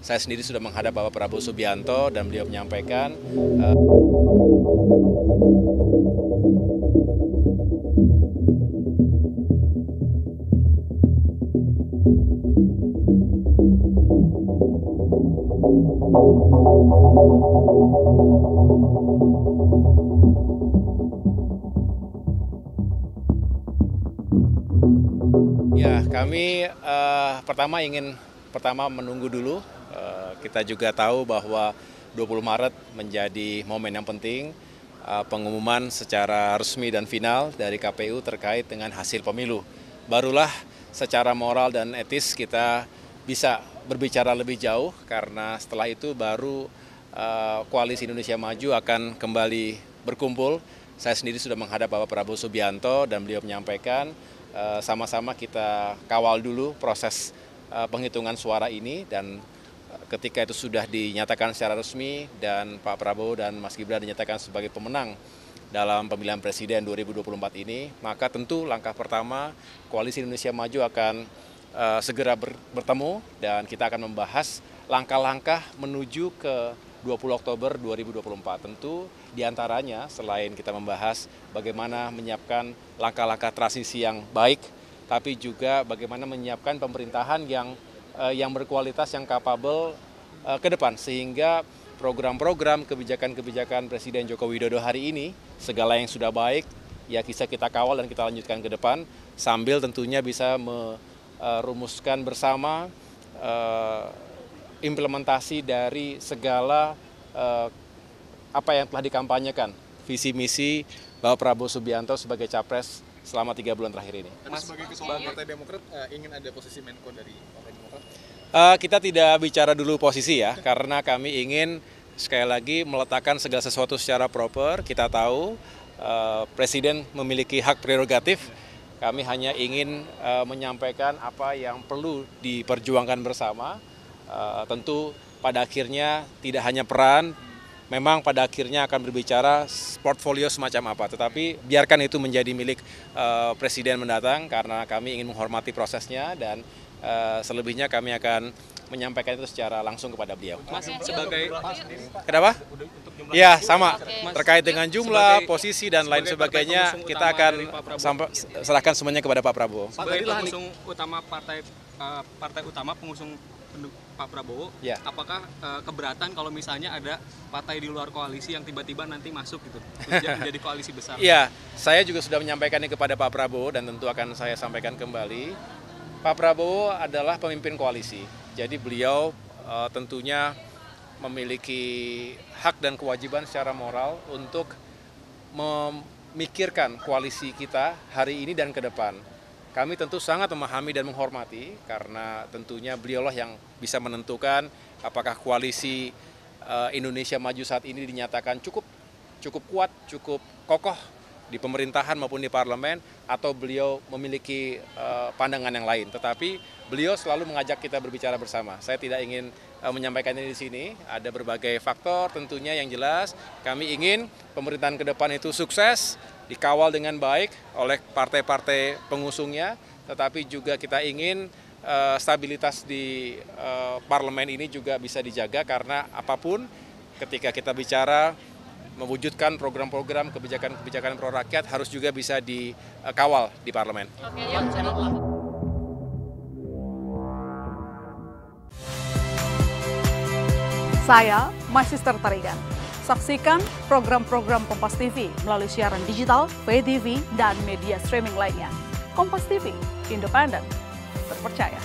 saya sendiri sudah menghadap Bapak Prabowo Subianto dan beliau menyampaikan ya, kami pertama menunggu dulu. Kita juga tahu bahwa 20 Maret menjadi momen yang penting, pengumuman secara resmi dan final dari KPU terkait dengan hasil pemilu. Barulah secara moral dan etis kita bisa berbicara lebih jauh, karena setelah itu baru Koalisi Indonesia Maju akan kembali berkumpul. Saya sendiri sudah menghadap Bapak Prabowo Subianto dan beliau menyampaikan sama-sama kita kawal dulu proses penghitungan suara ini, dan ketika itu sudah dinyatakan secara resmi dan Pak Prabowo dan Mas Gibran dinyatakan sebagai pemenang dalam pemilihan presiden 2024 ini, maka tentu langkah pertama Koalisi Indonesia Maju akan segera bertemu dan kita akan membahas langkah-langkah menuju ke 20 Oktober 2024. Tentu diantaranya selain kita membahas bagaimana menyiapkan langkah-langkah transisi yang baik, tapi juga bagaimana menyiapkan pemerintahan yang berkualitas, yang kapabel ke depan, sehingga program-program kebijakan-kebijakan Presiden Joko Widodo hari ini, segala yang sudah baik, ya bisa kita kawal dan kita lanjutkan ke depan, sambil tentunya bisa merumuskan bersama implementasi dari segala apa yang telah dikampanyekan, visi misi Bapak Prabowo Subianto sebagai capres selama 3 bulan terakhir ini. Sebagai ketua Partai Demokrat, ingin ada posisi Menko dari Partai Demokrat? Kita tidak bicara dulu posisi ya, karena kami ingin sekali lagi meletakkan segala sesuatu secara proper. Kita tahu Presiden memiliki hak prerogatif, kami hanya ingin menyampaikan apa yang perlu diperjuangkan bersama. Tentu pada akhirnya tidak hanya peran, memang pada akhirnya akan berbicara portfolio semacam apa, tetapi biarkan itu menjadi milik Presiden mendatang, karena kami ingin menghormati prosesnya, dan selebihnya kami akan menyampaikan itu secara langsung kepada beliau. Mas, sebagai Kenapa? Ya, sama. Terkait dengan jumlah, posisi, dan lain sebagainya, kita akan serahkan semuanya kepada Pak Prabowo. sebagai pengusung utama partai utama pengusung Pak Prabowo, ya. Apakah keberatan kalau misalnya ada partai di luar koalisi yang tiba-tiba nanti masuk gitu, menjadi koalisi besar? Iya, saya juga sudah menyampaikannya kepada Pak Prabowo dan tentu akan saya sampaikan kembali. Pak Prabowo adalah pemimpin koalisi, jadi beliau tentunya memiliki hak dan kewajiban secara moral untuk memikirkan koalisi kita hari ini dan ke depan. Kami tentu sangat memahami dan menghormati, karena tentunya beliaulah yang bisa menentukan apakah koalisi Indonesia Maju saat ini dinyatakan cukup kuat, cukup kokoh di pemerintahan maupun di parlemen, atau beliau memiliki pandangan yang lain. Tetapi beliau selalu mengajak kita berbicara bersama. Saya tidak ingin menyampaikan ini di sini, ada berbagai faktor tentunya. Yang jelas kami ingin pemerintahan ke depan itu sukses, dikawal dengan baik oleh partai-partai pengusungnya, tetapi juga kita ingin stabilitas di parlemen ini juga bisa dijaga, karena apapun ketika kita bicara mewujudkan program-program kebijakan-kebijakan pro rakyat harus juga bisa dikawal di parlemen. Saya Sister Tarigan. Saksikan program-program Kompas TV melalui siaran digital, pay TV, dan media streaming lainnya. Kompas TV, independen, terpercaya.